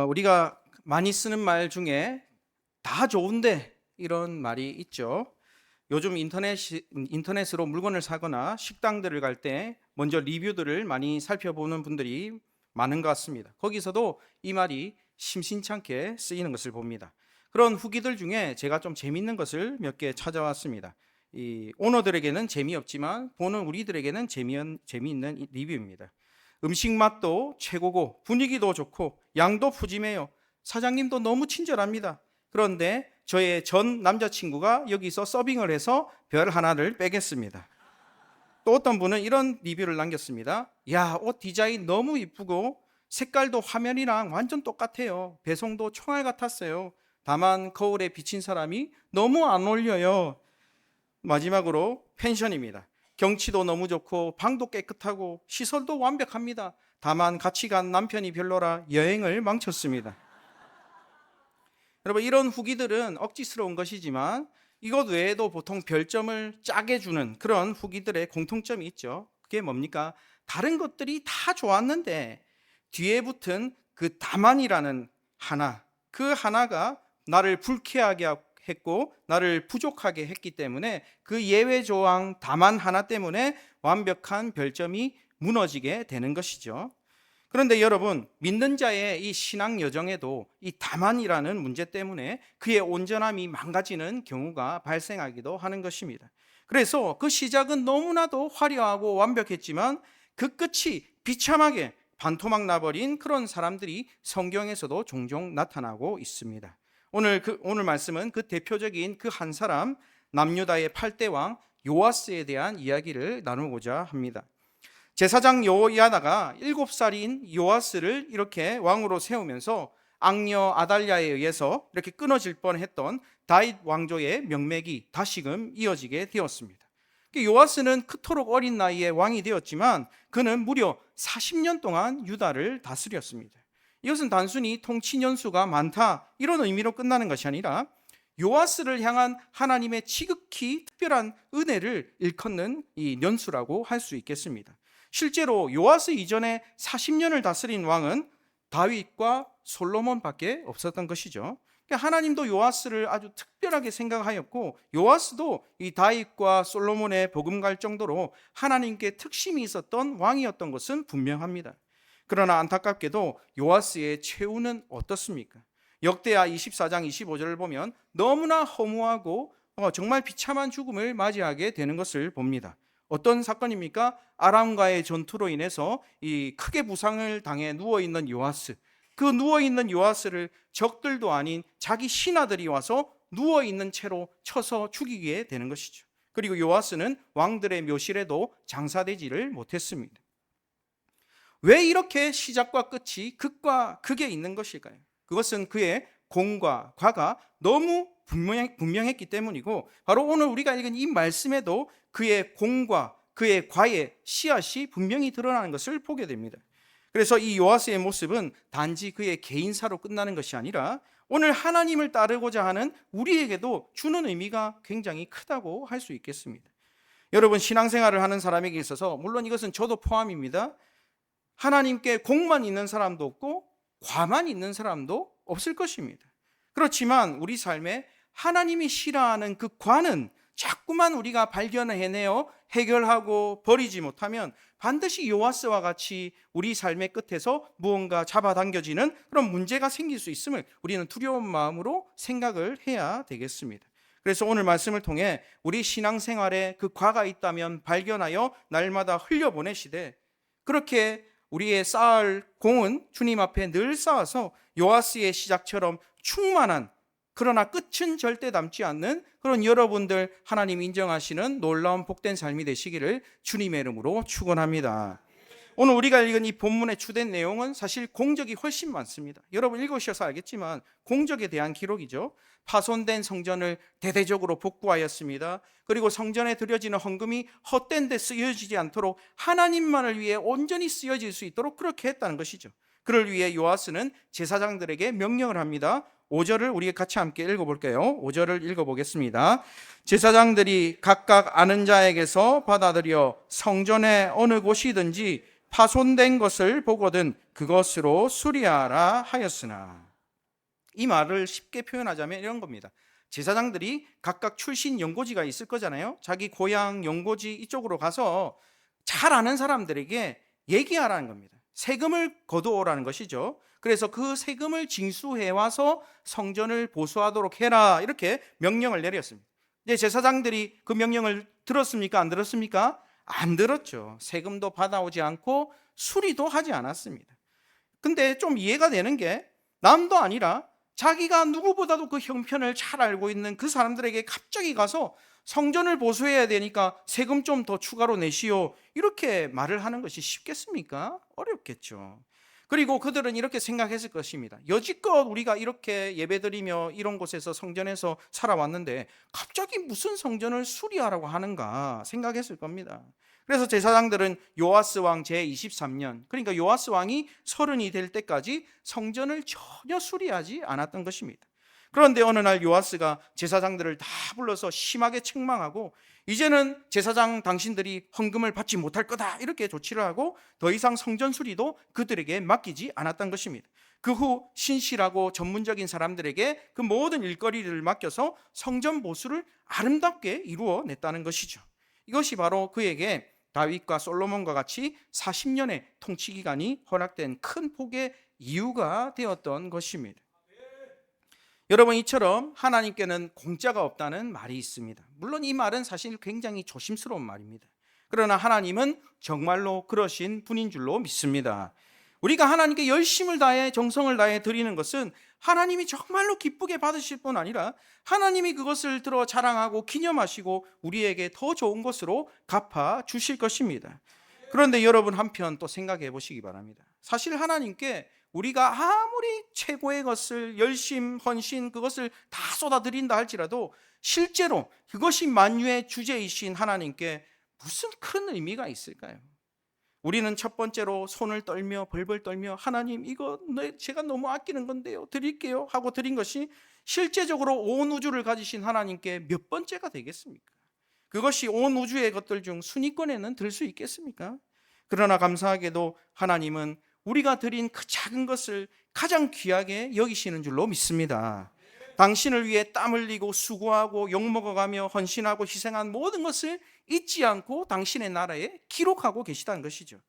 우리가 많이 쓰는 말 중에 다 좋은데 이런 말이 있죠. 요즘 인터넷으로 물건을 사거나 식당들을 갈 때 먼저 리뷰들을 많이 살펴보는 분들이 많은 것 같습니다. 거기서도 이 말이 심심찮게 쓰이는 것을 봅니다. 그런 후기들 중에 제가 좀 재밌는 것을 몇 개 찾아왔습니다. 이 오너들에게는 재미없지만 보는 우리들에게는 재미있는 리뷰입니다. 음식 맛도 최고고 분위기도 좋고 양도 푸짐해요. 사장님도 너무 친절합니다. 그런데 저의 전 남자친구가 여기서 서빙을 해서 별 하나를 빼겠습니다. 또 어떤 분은 이런 리뷰를 남겼습니다. 야, 옷 디자인 너무 이쁘고 색깔도 화면이랑 완전 똑같아요. 배송도 총알 같았어요. 다만 거울에 비친 사람이 너무 안 어울려요. 마지막으로 펜션입니다. 경치도 너무 좋고 방도 깨끗하고 시설도 완벽합니다. 다만 같이 간 남편이 별로라 여행을 망쳤습니다. 여러분, 이런 후기들은 억지스러운 것이지만 이것 외에도 보통 별점을 짜게 주는 그런 후기들의 공통점이 있죠. 그게 뭡니까? 다른 것들이 다 좋았는데 뒤에 붙은 그 다만이라는 하나, 그 하나가 나를 불쾌하게 했고 나를 부족하게 했기 때문에 그 예외 조항 다만 하나 때문에 완벽한 별점이 무너지게 되는 것이죠. 그런데 여러분, 믿는 자의 이 신앙 여정에도 이 다만이라는 문제 때문에 그의 온전함이 망가지는 경우가 발생하기도 하는 것입니다. 그래서 그 시작은 너무나도 화려하고 완벽했지만 그 끝이 비참하게 반토막 나버린 그런 사람들이 성경에서도 종종 나타나고 있습니다. 오늘 말씀은 그 대표적인 그 한 사람, 남유다의 8대 왕 요아스에 대한 이야기를 나누고자 합니다. 제사장 여호야다가 7살인 요아스를 이렇게 왕으로 세우면서 악녀 아달랴에 의해서 이렇게 끊어질 뻔했던 다윗 왕조의 명맥이 다시금 이어지게 되었습니다. 요아스는 그토록 어린 나이에 왕이 되었지만 그는 무려 40년 동안 유다를 다스렸습니다. 이것은 단순히 통치 년수가 많다 이런 의미로 끝나는 것이 아니라 요아스를 향한 하나님의 지극히 특별한 은혜를 일컫는 이 년수라고 할 수 있겠습니다. 실제로 요아스 이전에 40년을 다스린 왕은 다윗과 솔로몬밖에 없었던 것이죠. 하나님도 요아스를 아주 특별하게 생각하였고 요아스도 이 다윗과 솔로몬의 버금갈 정도로 하나님께 특심이 있었던 왕이었던 것은 분명합니다. 그러나 안타깝게도 요아스의 최후는 어떻습니까? 역대하 24장 25절을 보면 너무나 허무하고 정말 비참한 죽음을 맞이하게 되는 것을 봅니다. 어떤 사건입니까? 아람과의 전투로 인해서 이 크게 부상을 당해 누워있는 요아스, 그 누워있는 요아스를 적들도 아닌 자기 신하들이 와서 누워있는 채로 쳐서 죽이게 되는 것이죠. 그리고 요아스는 왕들의 묘실에도 장사되지를 못했습니다. 왜 이렇게 시작과 끝이 극과 극에 있는 것일까요? 그것은 그의 공과 과가 너무 분명했기 때문이고 바로 오늘 우리가 읽은 이 말씀에도 그의 공과 그의 과의 씨앗이 분명히 드러나는 것을 보게 됩니다. 그래서 이 요아스의 모습은 단지 그의 개인사로 끝나는 것이 아니라 오늘 하나님을 따르고자 하는 우리에게도 주는 의미가 굉장히 크다고 할 수 있겠습니다. 여러분, 신앙생활을 하는 사람에게 있어서 물론 이것은 저도 포함입니다. 하나님께 공만 있는 사람도 없고 과만 있는 사람도 없을 것입니다. 그렇지만 우리 삶에 하나님이 싫어하는 그 과는 자꾸만 우리가 발견해내어 해결하고 버리지 못하면 반드시 요아스와 같이 우리 삶의 끝에서 무언가 잡아당겨지는 그런 문제가 생길 수 있음을 우리는 두려운 마음으로 생각을 해야 되겠습니다. 그래서 오늘 말씀을 통해 우리 신앙생활에 그 과가 있다면 발견하여 날마다 흘려보내시되 그렇게 우리의 쌓을 공은 주님 앞에 늘 쌓아서 요아스의 시작처럼 충만한 그러나 끝은 절대 남지 않는 그런 여러분들 하나님 인정하시는 놀라운 복된 삶이 되시기를 주님의 이름으로 축원합니다. 오늘 우리가 읽은 이 본문의 주된 내용은 사실 공적이 훨씬 많습니다. 여러분 읽으셔서 알겠지만 공적에 대한 기록이죠. 파손된 성전을 대대적으로 복구하였습니다. 그리고 성전에 드려지는 헌금이 헛된 데 쓰여지지 않도록 하나님만을 위해 온전히 쓰여질 수 있도록 그렇게 했다는 것이죠. 그를 위해 요아스는 제사장들에게 명령을 합니다. 5절을 우리 같이 함께 읽어볼게요. 5절을 읽어보겠습니다. 제사장들이 각각 아는 자에게서 받아들여 성전의 어느 곳이든지 파손된 것을 보거든 그것으로 수리하라 하였으나. 이 말을 쉽게 표현하자면 이런 겁니다. 제사장들이 각각 출신 연고지가 있을 거잖아요. 자기 고향 연고지 이쪽으로 가서 잘 아는 사람들에게 얘기하라는 겁니다. 세금을 거두오라는 것이죠. 그래서 그 세금을 징수해 와서 성전을 보수하도록 해라, 이렇게 명령을 내렸습니다. 이제 제사장들이 그 명령을 들었습니까? 안 들었습니까? 안 들었죠. 세금도 받아오지 않고 수리도 하지 않았습니다. 근데 좀 이해가 되는 게, 남도 아니라 자기가 누구보다도 그 형편을 잘 알고 있는 그 사람들에게 갑자기 가서 성전을 보수해야 되니까 세금 좀 더 추가로 내시오, 이렇게 말을 하는 것이 쉽겠습니까? 어렵겠죠. 그리고 그들은 이렇게 생각했을 것입니다. 여지껏 우리가 이렇게 예배드리며 이런 곳에서 성전에서 살아왔는데 갑자기 무슨 성전을 수리하라고 하는가 생각했을 겁니다. 그래서 제사장들은 요아스 왕 제23년, 그러니까 요아스 왕이 30이 될 때까지 성전을 전혀 수리하지 않았던 것입니다. 그런데 어느 날 요아스가 제사장들을 다 불러서 심하게 책망하고, 이제는 제사장 당신들이 헌금을 받지 못할 거다, 이렇게 조치를 하고 더 이상 성전 수리도 그들에게 맡기지 않았던 것입니다. 그 후 신실하고 전문적인 사람들에게 그 모든 일거리를 맡겨서 성전 보수를 아름답게 이루어냈다는 것이죠. 이것이 바로 그에게 다윗과 솔로몬과 같이 40년의 통치 기간이 허락된 큰 복의 이유가 되었던 것입니다. 여러분, 이처럼 하나님께는 공짜가 없다는 말이 있습니다. 물론 이 말은 사실 굉장히 조심스러운 말입니다. 그러나 하나님은 정말로 그러신 분인 줄로 믿습니다. 우리가 하나님께 열심을 다해 정성을 다해 드리는 것은 하나님이 정말로 기쁘게 받으실 뿐 아니라 하나님이 그것을 들어 자랑하고 기념하시고 우리에게 더 좋은 것으로 갚아 주실 것입니다. 그런데 여러분, 한편 또 생각해 보시기 바랍니다. 사실 하나님께 우리가 아무리 최고의 것을 열심, 헌신, 그것을 다 쏟아드린다 할지라도 실제로 그것이 만유의 주제이신 하나님께 무슨 큰 의미가 있을까요? 우리는 첫 번째로 손을 떨며 벌벌 떨며 하나님, 이거 제가 너무 아끼는 건데요, 드릴게요 하고 드린 것이 실제적으로 온 우주를 가지신 하나님께 몇 번째가 되겠습니까? 그것이 온 우주의 것들 중 순위권에는 들 수 있겠습니까? 그러나 감사하게도 하나님은 우리가 드린 그 작은 것을 가장 귀하게 여기시는 줄로 믿습니다. 당신을 위해 땀 흘리고 수고하고 욕먹어가며 헌신하고 희생한 모든 것을 잊지 않고 당신의 나라에 기록하고 계시다는 것이죠.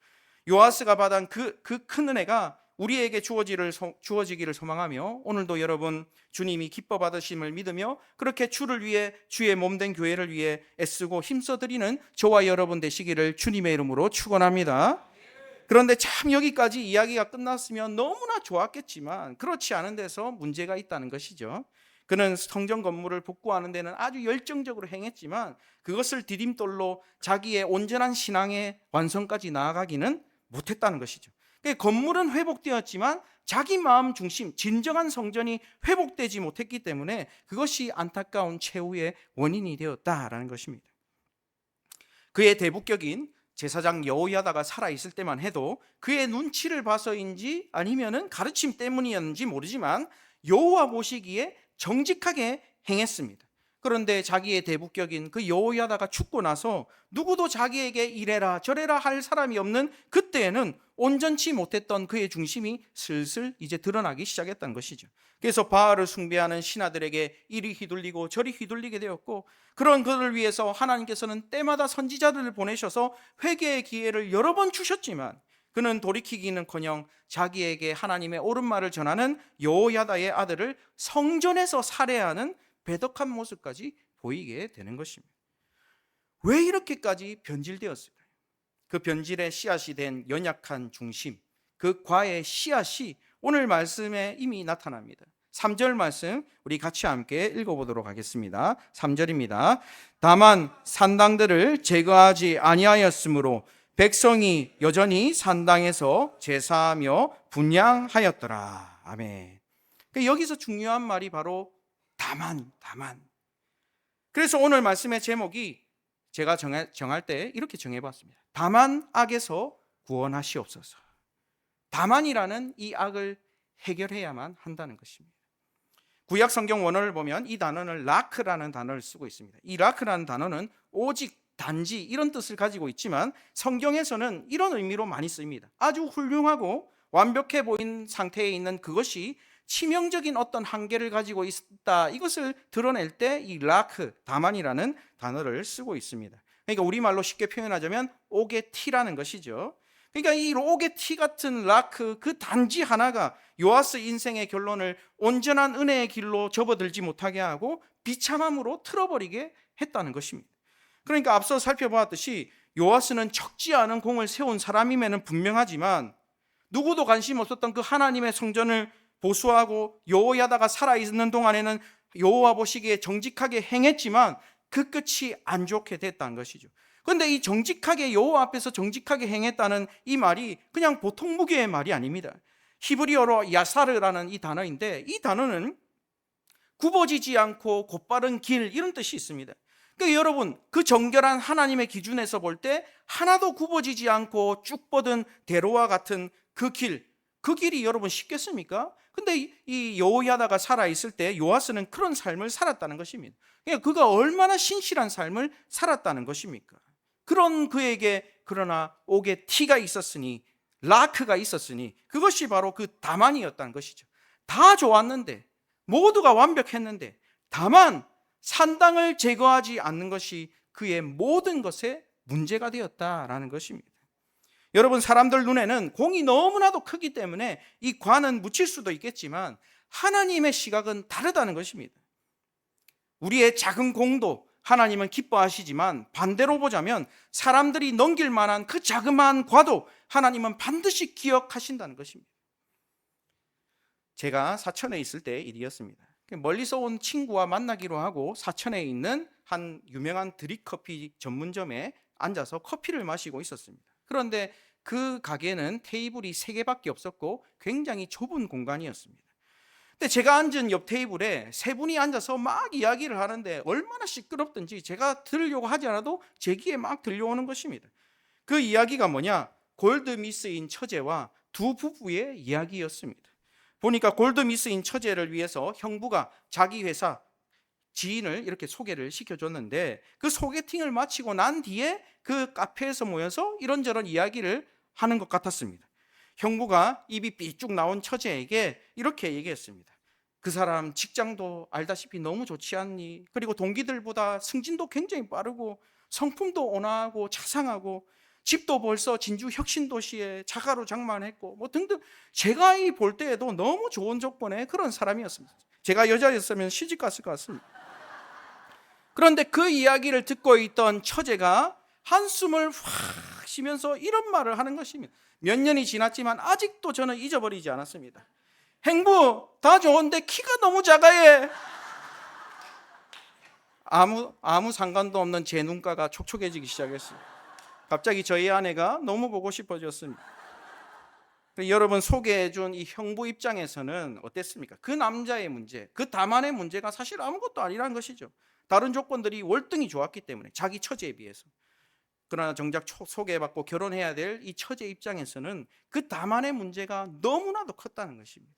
요아스가 받은 그 큰 은혜가 우리에게 주어지기를 소망하며, 오늘도 여러분 주님이 기뻐 받으심을 믿으며 그렇게 주를 위해, 주의 몸된 교회를 위해 애쓰고 힘써드리는 저와 여러분 되시기를 주님의 이름으로 축원합니다. 그런데 참 여기까지 이야기가 끝났으면 너무나 좋았겠지만 그렇지 않은 데서 문제가 있다는 것이죠. 그는 성전 건물을 복구하는 데는 아주 열정적으로 행했지만 그것을 디딤돌로 자기의 온전한 신앙의 완성까지 나아가기는 못했다는 것이죠. 건물은 회복되었지만 자기 마음 중심, 진정한 성전이 회복되지 못했기 때문에 그것이 안타까운 최후의 원인이 되었다라는 것입니다. 그의 대북격인 제사장 여호야다가 살아있을 때만 해도 그의 눈치를 봐서인지 아니면은 가르침 때문이었는지 모르지만 여호와 보시기에 정직하게 행했습니다. 그런데 자기의 대북격인 그 여호야다가 죽고 나서 누구도 자기에게 이래라 저래라 할 사람이 없는 그때에는 온전치 못했던 그의 중심이 슬슬 이제 드러나기 시작했다는 것이죠. 그래서 바알을 숭배하는 신하들에게 이리 휘둘리고 저리 휘둘리게 되었고, 그런 그들을 위해서 하나님께서는 때마다 선지자들을 보내셔서 회개의 기회를 여러 번 주셨지만 그는 돌이키기는커녕 자기에게 하나님의 옳은 말을 전하는 여호야다의 아들을 성전에서 살해하는 배덕한 모습까지 보이게 되는 것입니다. 왜 이렇게까지 변질되었을까요? 그 변질의 씨앗이 된 연약한 중심, 그 과의 씨앗이 오늘 말씀에 이미 나타납니다. 3절 말씀 우리 같이 함께 읽어보도록 하겠습니다. 3절입니다. 다만 산당들을 제거하지 아니하였으므로 백성이 여전히 산당에서 제사하며 분향하였더라. 아멘. 여기서 중요한 말이 바로 다만. 그래서 오늘 말씀의 제목이 제가 정할 때 이렇게 정해봤습니다. 다만 악에서 구원하시옵소서. 다만이라는 이 악을 해결해야만 한다는 것입니다. 구약 성경 원어를 보면 이 단어는 라크라는 단어를 쓰고 있습니다. 이 라크라는 단어는 오직 단지 이런 뜻을 가지고 있지만 성경에서는 이런 의미로 많이 쓰입니다. 아주 훌륭하고 완벽해 보인 상태에 있는 그것이 치명적인 어떤 한계를 가지고 있다, 이것을 드러낼 때 이 라크, 다만이라는 단어를 쓰고 있습니다. 그러니까 우리말로 쉽게 표현하자면 옥의 티라는 것이죠. 그러니까 이 옥의 티 같은 라크, 그 단지 하나가 요아스 인생의 결론을 온전한 은혜의 길로 접어들지 못하게 하고 비참함으로 틀어버리게 했다는 것입니다. 그러니까 앞서 살펴보았듯이 요아스는 적지 않은 공을 세운 사람임에는 분명하지만 누구도 관심 없었던 그 하나님의 성전을 보수하고 여호야다가 살아있는 동안에는 여호와 보시기에 정직하게 행했지만 그 끝이 안 좋게 됐다는 것이죠. 그런데 이 정직하게, 여호와 앞에서 정직하게 행했다는 이 말이 그냥 보통 무게의 말이 아닙니다. 히브리어로 야사르라는 이 단어인데, 이 단어는 굽어지지 않고 곧바른 길, 이런 뜻이 있습니다. 그러니까 여러분, 그 정결한 하나님의 기준에서 볼 때 하나도 굽어지지 않고 쭉 뻗은 대로와 같은 그 길이 여러분 쉽겠습니까? 근데 이 여호야다가 살아있을 때 요아스는 그런 삶을 살았다는 것입니다. 그러니까 그가 얼마나 신실한 삶을 살았다는 것입니까? 그런 그에게 그러나 옥에 티가 있었으니, 라크가 있었으니, 그것이 바로 그 다만이었다는 것이죠. 다 좋았는데, 모두가 완벽했는데, 다만 산당을 제거하지 않는 것이 그의 모든 것에 문제가 되었다라는 것입니다. 여러분, 사람들 눈에는 공이 너무나도 크기 때문에 이 관은 묻힐 수도 있겠지만 하나님의 시각은 다르다는 것입니다. 우리의 작은 공도 하나님은 기뻐하시지만 반대로 보자면 사람들이 넘길 만한 그 자그마한 과도 하나님은 반드시 기억하신다는 것입니다. 제가 사천에 있을 때 일이었습니다. 멀리서 온 친구와 만나기로 하고 사천에 있는 한 유명한 드립커피 전문점에 앉아서 커피를 마시고 있었습니다. 그런데 그 가게는 테이블이 3개밖에 없었고 굉장히 좁은 공간이었습니다. 근데 제가 앉은 옆 테이블에 3분이 앉아서 막 이야기를 하는데 얼마나 시끄럽든지 제가 들으려고 하지 않아도 제 귀에 막 들려오는 것입니다. 그 이야기가 뭐냐? 골드미스인 처제와 두 부부의 이야기였습니다. 보니까 골드미스인 처제를 위해서 형부가 자기 회사 지인을 이렇게 소개를 시켜줬는데, 그 소개팅을 마치고 난 뒤에 그 카페에서 모여서 이런저런 이야기를 하는 것 같았습니다. 형부가 입이 삐쭉 나온 처제에게 이렇게 얘기했습니다. 그 사람 직장도 알다시피 너무 좋지 않니? 그리고 동기들보다 승진도 굉장히 빠르고 성품도 온화하고 자상하고 집도 벌써 진주 혁신도시에 자가로 장만했고 뭐 등등, 제가 이 볼 때에도 너무 좋은 조건의 그런 사람이었습니다. 제가 여자였으면 시집 갔을 것 같습니다. 그런데 그 이야기를 듣고 있던 처제가 한숨을 확 쉬면서 이런 말을 하는 것입니다. 몇 년이 지났지만 아직도 저는 잊어버리지 않았습니다. 행부 다 좋은데 키가 너무 작아해. 아무 상관도 없는 제 눈가가 촉촉해지기 시작했어요. 갑자기 저희 아내가 너무 보고 싶어졌습니다. 여러분, 소개해준 이 형부 입장에서는 어땠습니까? 그 남자의 문제, 그 다만의 문제가 사실 아무것도 아니라는 것이죠. 다른 조건들이 월등히 좋았기 때문에, 자기 처제에 비해서. 그러나 정작 소개받고 결혼해야 될 이 처제 입장에서는 그 다만의 문제가 너무나도 컸다는 것입니다.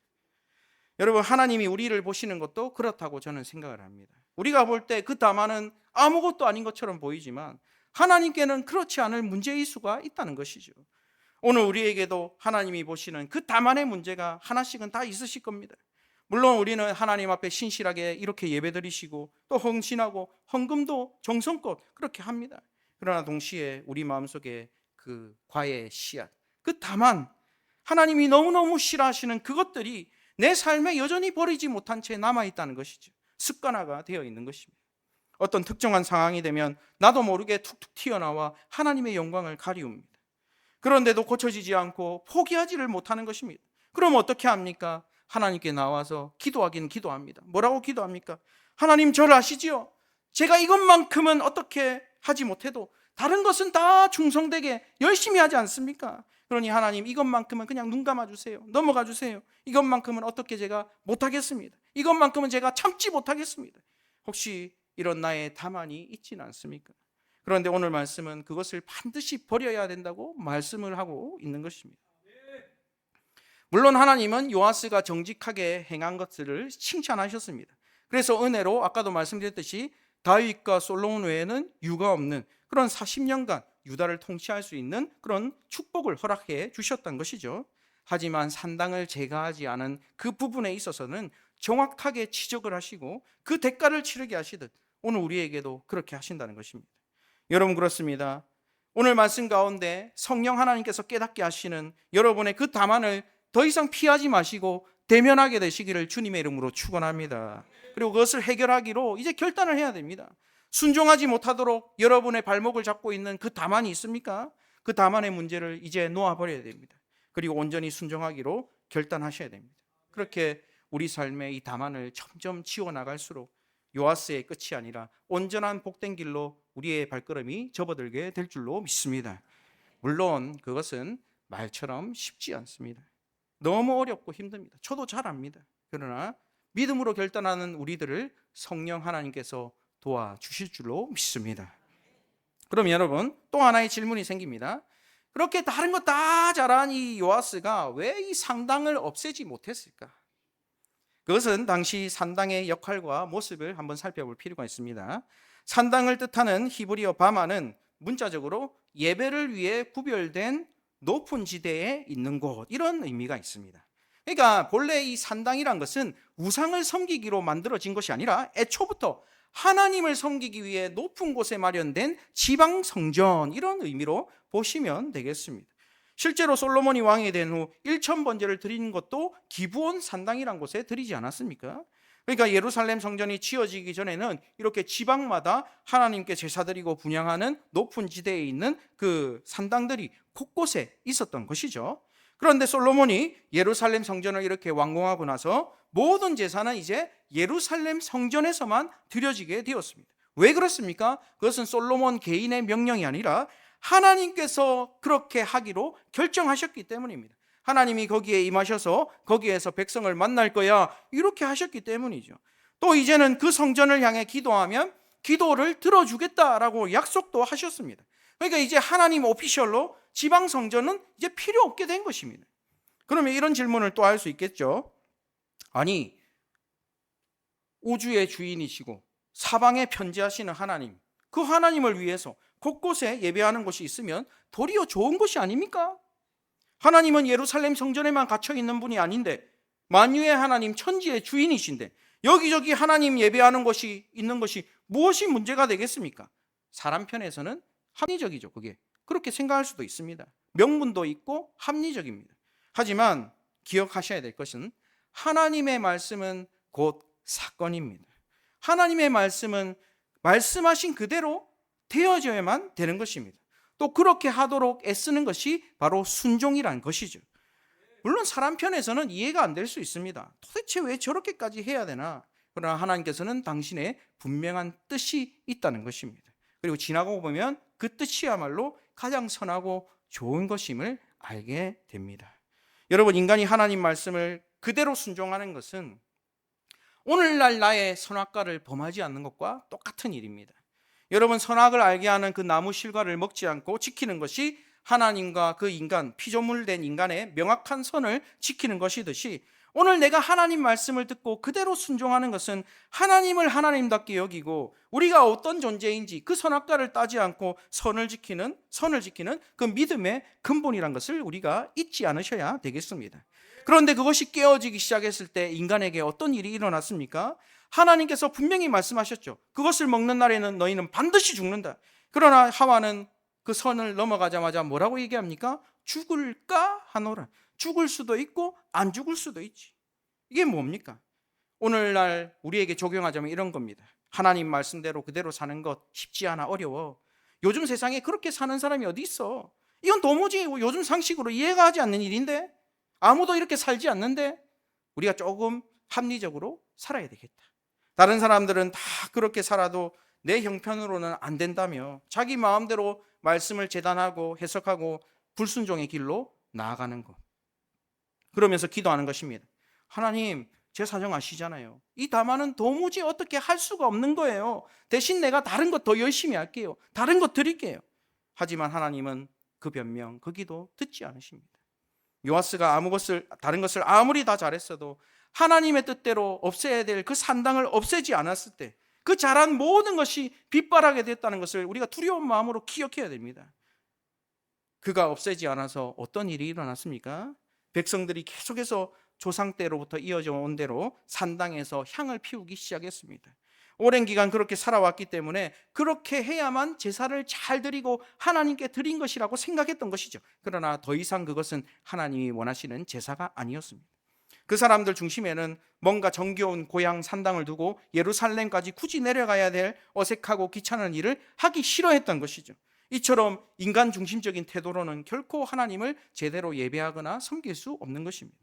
여러분, 하나님이 우리를 보시는 것도 그렇다고 저는 생각을 합니다. 우리가 볼 때 그 다만은 아무것도 아닌 것처럼 보이지만 하나님께는 그렇지 않을 문제일 수가 있다는 것이죠. 오늘 우리에게도 하나님이 보시는 그 다만의 문제가 하나씩은 다 있으실 겁니다. 물론 우리는 하나님 앞에 신실하게 이렇게 예배드리시고 또 헌신하고 헌금도 정성껏 그렇게 합니다. 그러나 동시에 우리 마음속에 그 과의 씨앗, 그 다만, 하나님이 너무너무 싫어하시는 그것들이 내 삶에 여전히 버리지 못한 채 남아있다는 것이죠. 습관화가 되어 있는 것입니다. 어떤 특정한 상황이 되면 나도 모르게 툭툭 튀어나와 하나님의 영광을 가리웁니다. 그런데도 고쳐지지 않고 포기하지를 못하는 것입니다. 그럼 어떻게 합니까? 하나님께 나와서 기도하긴 기도합니다. 뭐라고 기도합니까? 하나님, 저를 아시지요? 제가 이것만큼은 어떻게 하지 못해도 다른 것은 다 충성되게 열심히 하지 않습니까? 그러니 하나님, 이것만큼은 그냥 눈 감아주세요. 넘어가 주세요. 이것만큼은 어떻게 제가 못하겠습니다. 이것만큼은 제가 참지 못하겠습니다. 혹시 이런 나의 다만이 있지는 않습니까? 그런데 오늘 말씀은 그것을 반드시 버려야 된다고 말씀을 하고 있는 것입니다. 물론 하나님은 요아스가 정직하게 행한 것들을 칭찬하셨습니다. 그래서 은혜로 아까도 말씀드렸듯이 다윗과 솔로몬 외에는 유가 없는 그런 40년간 유다를 통치할 수 있는 그런 축복을 허락해 주셨던 것이죠. 하지만 산당을 제거하지 않은 그 부분에 있어서는 정확하게 지적을 하시고 그 대가를 치르게 하시듯 오늘 우리에게도 그렇게 하신다는 것입니다. 여러분, 그렇습니다. 오늘 말씀 가운데 성령 하나님께서 깨닫게 하시는 여러분의 그 다만을 더 이상 피하지 마시고 대면하게 되시기를 주님의 이름으로 축원합니다. 그리고 그것을 해결하기로 이제 결단을 해야 됩니다. 순종하지 못하도록 여러분의 발목을 잡고 있는 그 다만이 있습니까? 그 다만의 문제를 이제 놓아버려야 됩니다. 그리고 온전히 순종하기로 결단하셔야 됩니다. 그렇게 우리 삶의 이 다만을 점점 지워나갈수록 요아스의 끝이 아니라 온전한 복된 길로 우리의 발걸음이 접어들게 될 줄로 믿습니다. 물론 그것은 말처럼 쉽지 않습니다. 너무 어렵고 힘듭니다. 저도 잘 압니다. 그러나 믿음으로 결단하는 우리들을 성령 하나님께서 도와주실 줄로 믿습니다. 그럼 여러분, 또 하나의 질문이 생깁니다. 그렇게 다른 거 다 잘한 이 요아스가 왜 이 산당을 없애지 못했을까? 그것은 당시 산당의 역할과 모습을 한번 살펴볼 필요가 있습니다. 산당을 뜻하는 히브리어 바마는 문자적으로 예배를 위해 구별된 높은 지대에 있는 곳, 이런 의미가 있습니다. 그러니까 본래 이 산당이란 것은 우상을 섬기기로 만들어진 것이 아니라 애초부터 하나님을 섬기기 위해 높은 곳에 마련된 지방 성전, 이런 의미로 보시면 되겠습니다. 실제로 솔로몬이 왕이 된 후 1000번제를 드리는 것도 기브온 산당이란 곳에 드리지 않았습니까? 그러니까 예루살렘 성전이 지어지기 전에는 이렇게 지방마다 하나님께 제사드리고 분향하는 높은 지대에 있는 그 산당들이 곳곳에 있었던 것이죠. 그런데 솔로몬이 예루살렘 성전을 이렇게 완공하고 나서 모든 제사는 이제 예루살렘 성전에서만 드려지게 되었습니다. 왜 그렇습니까? 그것은 솔로몬 개인의 명령이 아니라 하나님께서 그렇게 하기로 결정하셨기 때문입니다. 하나님이 거기에 임하셔서 거기에서 백성을 만날 거야, 이렇게 하셨기 때문이죠. 또 이제는 그 성전을 향해 기도하면 기도를 들어주겠다라고 약속도 하셨습니다. 그러니까 이제 하나님 오피셜로 지방 성전은 이제 필요 없게 된 것입니다. 그러면 이런 질문을 또 할 수 있겠죠. 아니, 우주의 주인이시고 사방에 편재하시는 하나님, 그 하나님을 위해서 곳곳에 예배하는 곳이 있으면 도리어 좋은 것이 아닙니까? 하나님은 예루살렘 성전에만 갇혀 있는 분이 아닌데, 만유의 하나님, 천지의 주인이신데 여기저기 하나님 예배하는 곳이 있는 것이 무엇이 문제가 되겠습니까? 사람 편에서는 합리적이죠. 그게 그렇게 생각할 수도 있습니다. 명분도 있고 합리적입니다. 하지만 기억하셔야 될 것은 하나님의 말씀은 곧 사건입니다. 하나님의 말씀은 말씀하신 그대로 되어져야만 되는 것입니다. 또 그렇게 하도록 애쓰는 것이 바로 순종이란 것이죠. 물론 사람 편에서는 이해가 안 될 수 있습니다. 도대체 왜 저렇게까지 해야 되나? 그러나 하나님께서는 당신의 분명한 뜻이 있다는 것입니다. 그리고 지나고 보면 그 뜻이야말로 가장 선하고 좋은 것임을 알게 됩니다. 여러분, 인간이 하나님 말씀을 그대로 순종하는 것은 오늘날 나의 선악과를 범하지 않는 것과 똑같은 일입니다. 여러분, 선악을 알게 하는 그 나무 실과를 먹지 않고 지키는 것이 하나님과 그 인간, 피조물 된 인간의 명확한 선을 지키는 것이듯이, 오늘 내가 하나님 말씀을 듣고 그대로 순종하는 것은 하나님을 하나님답게 여기고 우리가 어떤 존재인지 그 선악과를 따지 않고 선을 지키는 그 믿음의 근본이란 것을 우리가 잊지 않으셔야 되겠습니다. 그런데 그것이 깨어지기 시작했을 때 인간에게 어떤 일이 일어났습니까? 하나님께서 분명히 말씀하셨죠. 그것을 먹는 날에는 너희는 반드시 죽는다. 그러나 하와는 그 선을 넘어가자마자 뭐라고 얘기합니까? 죽을까 하노라. 죽을 수도 있고 안 죽을 수도 있지. 이게 뭡니까? 오늘날 우리에게 적용하자면 이런 겁니다. 하나님 말씀대로 그대로 사는 것 쉽지 않아, 어려워. 요즘 세상에 그렇게 사는 사람이 어디 있어? 이건 도무지 요즘 상식으로 이해가 하지 않는 일인데, 아무도 이렇게 살지 않는데 우리가 조금 합리적으로 살아야 되겠다. 다른 사람들은 다 그렇게 살아도 내 형편으로는 안 된다며 자기 마음대로 말씀을 재단하고 해석하고 불순종의 길로 나아가는 것. 그러면서 기도하는 것입니다. 하나님, 제 사정 아시잖아요. 이 다만은 도무지 어떻게 할 수가 없는 거예요. 대신 내가 다른 것 더 열심히 할게요. 다른 것 드릴게요. 하지만 하나님은 그 변명, 그 기도 듣지 않으십니다. 요아스가 다른 것을 아무리 다 잘했어도 하나님의 뜻대로 없애야 될 그 산당을 없애지 않았을 때, 그 잘한 모든 것이 빗바라게 됐다는 것을 우리가 두려운 마음으로 기억해야 됩니다. 그가 없애지 않아서 어떤 일이 일어났습니까? 백성들이 계속해서 조상 때로부터 이어져 온 대로 산당에서 향을 피우기 시작했습니다. 오랜 기간 그렇게 살아왔기 때문에 그렇게 해야만 제사를 잘 드리고 하나님께 드린 것이라고 생각했던 것이죠. 그러나 더 이상 그것은 하나님이 원하시는 제사가 아니었습니다. 그 사람들 중심에는 뭔가 정겨운 고향 산당을 두고 예루살렘까지 굳이 내려가야 될 어색하고 귀찮은 일을 하기 싫어했던 것이죠. 이처럼 인간 중심적인 태도로는 결코 하나님을 제대로 예배하거나 섬길 수 없는 것입니다.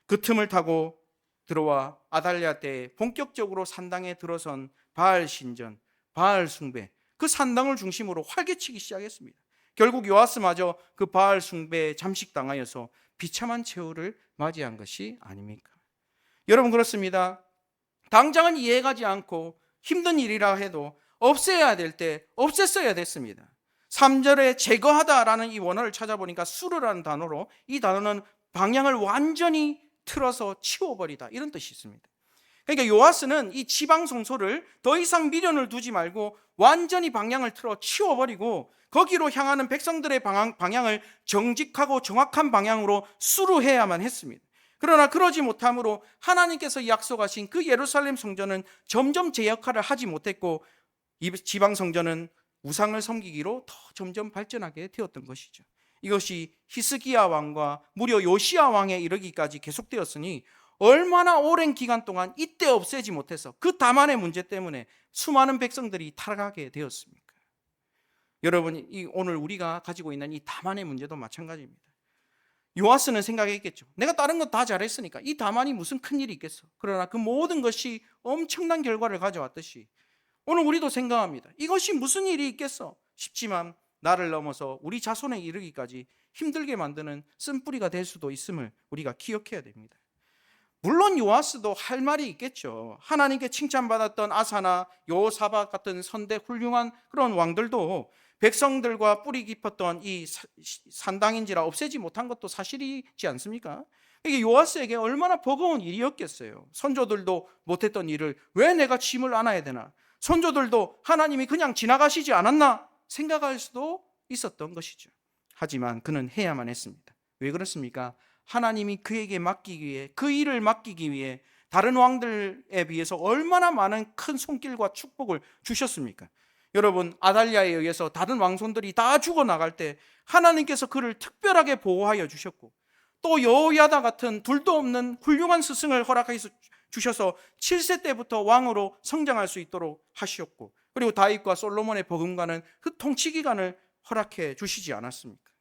그 틈을 타고 들어와 아달랴 때 본격적으로 산당에 들어선 바알 신전, 바알 숭배, 그 산당을 중심으로 활개치기 시작했습니다. 결국 요아스마저 그 바알 숭배에 잠식당하여서 비참한 최후를 맞이한 것이 아닙니까? 여러분, 그렇습니다. 당장은 이해가지 않고 힘든 일이라 해도 없애야 될 때 없앴어야 됐습니다. 3절에 제거하다라는 이 원어를 찾아보니까 수르라는 단어로, 이 단어는 방향을 완전히 틀어서 치워버리다, 이런 뜻이 있습니다. 그러니까 요아스는 이 지방 성소를 더 이상 미련을 두지 말고 완전히 방향을 틀어 치워버리고 거기로 향하는 백성들의 방향을 정직하고 정확한 방향으로 수루해야만 했습니다. 그러나 그러지 못함으로 하나님께서 약속하신 그 예루살렘 성전은 점점 제 역할을 하지 못했고 이 지방 성전은 우상을 섬기기로 더 점점 발전하게 되었던 것이죠. 이것이 히스기야 왕과 무려 요시야 왕에 이르기까지 계속되었으니 얼마나 오랜 기간 동안 이때 없애지 못해서 그 다만의 문제 때문에 수많은 백성들이 타락하게 되었습니까? 여러분, 오늘 우리가 가지고 있는 이 다만의 문제도 마찬가지입니다. 요아스는 생각했겠죠. 내가 다른 거 다 잘했으니까 이 다만이 무슨 큰일이 있겠어. 그러나 그 모든 것이 엄청난 결과를 가져왔듯이 오늘 우리도 생각합니다. 이것이 무슨 일이 있겠어 싶지만 나를 넘어서 우리 자손에 이르기까지 힘들게 만드는 쓴뿌리가 될 수도 있음을 우리가 기억해야 됩니다. 물론 요아스도 할 말이 있겠죠. 하나님께 칭찬받았던 아사나 여호사밧 같은 선대 훌륭한 그런 왕들도 백성들과 뿌리 깊었던 이 산당인지라 없애지 못한 것도 사실이지 않습니까? 이게 요아스에게 얼마나 버거운 일이었겠어요. 선조들도 못했던 일을 왜 내가 짐을 안아야 되나? 선조들도 하나님이 그냥 지나가시지 않았나 생각할 수도 있었던 것이죠. 하지만 그는 해야만 했습니다. 왜 그렇습니까? 하나님이 그에게 맡기기 위해, 그 일을 맡기기 위해 다른 왕들에 비해서 얼마나 많은 큰 손길과 축복을 주셨습니까? 여러분, 아달랴에 의해서 다른 왕손들이 다 죽어나갈 때 하나님께서 그를 특별하게 보호하여 주셨고, 또 여호야다 같은 둘도 없는 훌륭한 스승을 허락하여 주셔서 7세 때부터 왕으로 성장할 수 있도록 하셨고, 그리고 다윗과 솔로몬의 버금가는 그 통치 기간을 허락해 주시지 않았습니까?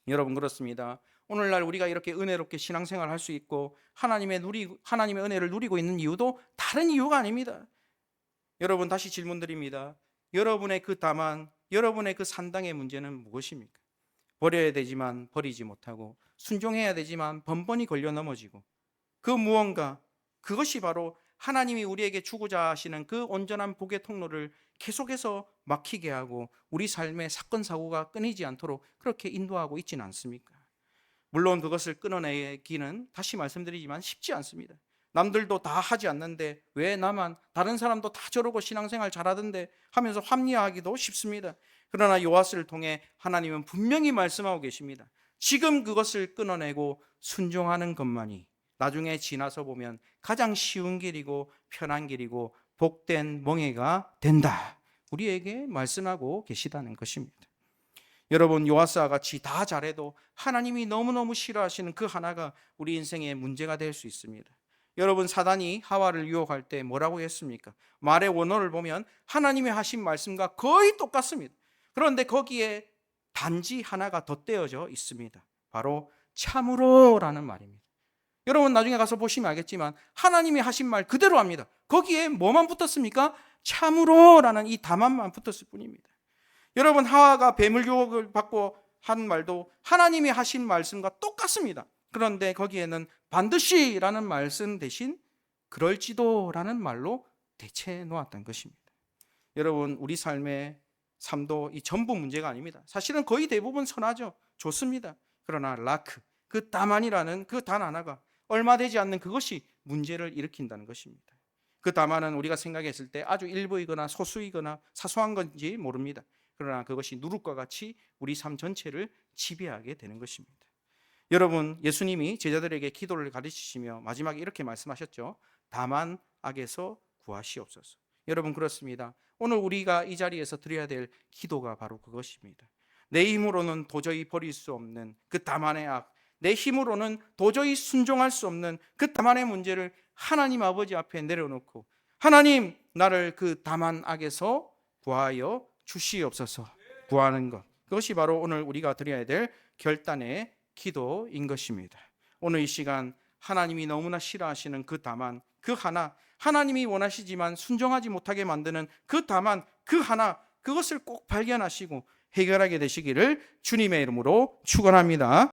여러분, 그렇습니다. 오늘날 우리가 이렇게 은혜롭게 신앙생활을 할 수 있고 하나님의 은혜를 누리고 있는 이유도 다른 이유가 아닙니다. 여러분, 다시 질문드립니다. 여러분의 그 다만, 여러분의 그 산당의 문제는 무엇입니까? 버려야 되지만 버리지 못하고, 순종해야 되지만 번번이 걸려 넘어지고, 그 무언가, 그것이 바로 하나님이 우리에게 주고자 하시는 그 온전한 복의 통로를 계속해서 막히게 하고 우리 삶의 사건 사고가 끊이지 않도록 그렇게 인도하고 있지는 않습니까? 물론 그것을 끊어내기는, 다시 말씀드리지만, 쉽지 않습니다. 남들도 다 하지 않는데 왜 나만, 다른 사람도 다 저러고 신앙생활 잘하던데 하면서 합리화하기도 쉽습니다. 그러나 요아스를 통해 하나님은 분명히 말씀하고 계십니다. 지금 그것을 끊어내고 순종하는 것만이 나중에 지나서 보면 가장 쉬운 길이고 편한 길이고 복된 멍에가 된다, 우리에게 말씀하고 계시다는 것입니다. 여러분, 요아스와 같이 다 잘해도 하나님이 너무너무 싫어하시는 그 하나가 우리 인생의 문제가 될 수 있습니다. 여러분, 사단이 하와를 유혹할 때 뭐라고 했습니까? 말의 원어를 보면 하나님이 하신 말씀과 거의 똑같습니다. 그런데 거기에 단지 하나가 덧대어져 있습니다. 바로 참으로라는 말입니다. 여러분, 나중에 가서 보시면 알겠지만 하나님이 하신 말 그대로 합니다. 거기에 뭐만 붙었습니까? 참으로라는 이 답안만 붙었을 뿐입니다. 여러분, 하와가 뱀을 유혹을 받고 한 말도 하나님이 하신 말씀과 똑같습니다. 그런데 거기에는 반드시라는 말씀 대신 그럴지도라는 말로 대체해 놓았던 것입니다. 여러분, 우리 삶의 삶도 이 전부 문제가 아닙니다. 사실은 거의 대부분 선하죠. 좋습니다. 그러나 라크, 그 다만이라는 그 단 하나가 얼마 되지 않는 그것이 문제를 일으킨다는 것입니다. 그 다만은 우리가 생각했을 때 아주 일부이거나 소수이거나 사소한 건지 모릅니다. 그러나 그것이 누룩과 같이 우리 삶 전체를 지배하게 되는 것입니다. 여러분, 예수님이 제자들에게 기도를 가르치시며 마지막에 이렇게 말씀하셨죠. 다만 악에서 구하시옵소서. 여러분, 그렇습니다. 오늘 우리가 이 자리에서 드려야 될 기도가 바로 그것입니다. 내 힘으로는 도저히 버릴 수 없는 그 다만의 악, 내 힘으로는 도저히 순종할 수 없는 그 다만의 문제를 하나님 아버지 앞에 내려놓고, 하나님, 나를 그 다만 악에서 구하여 주시옵소서 구하는 것, 그것이 바로 오늘 우리가 드려야 될 결단의 기도인 것입니다. 오늘 이 시간 하나님이 너무나 싫어하시는 그 다만, 그 하나, 하나님이 원하시지만 순종하지 못하게 만드는 그 다만, 그 하나, 그것을 꼭 발견하시고 해결하게 되시기를 주님의 이름으로 축원합니다.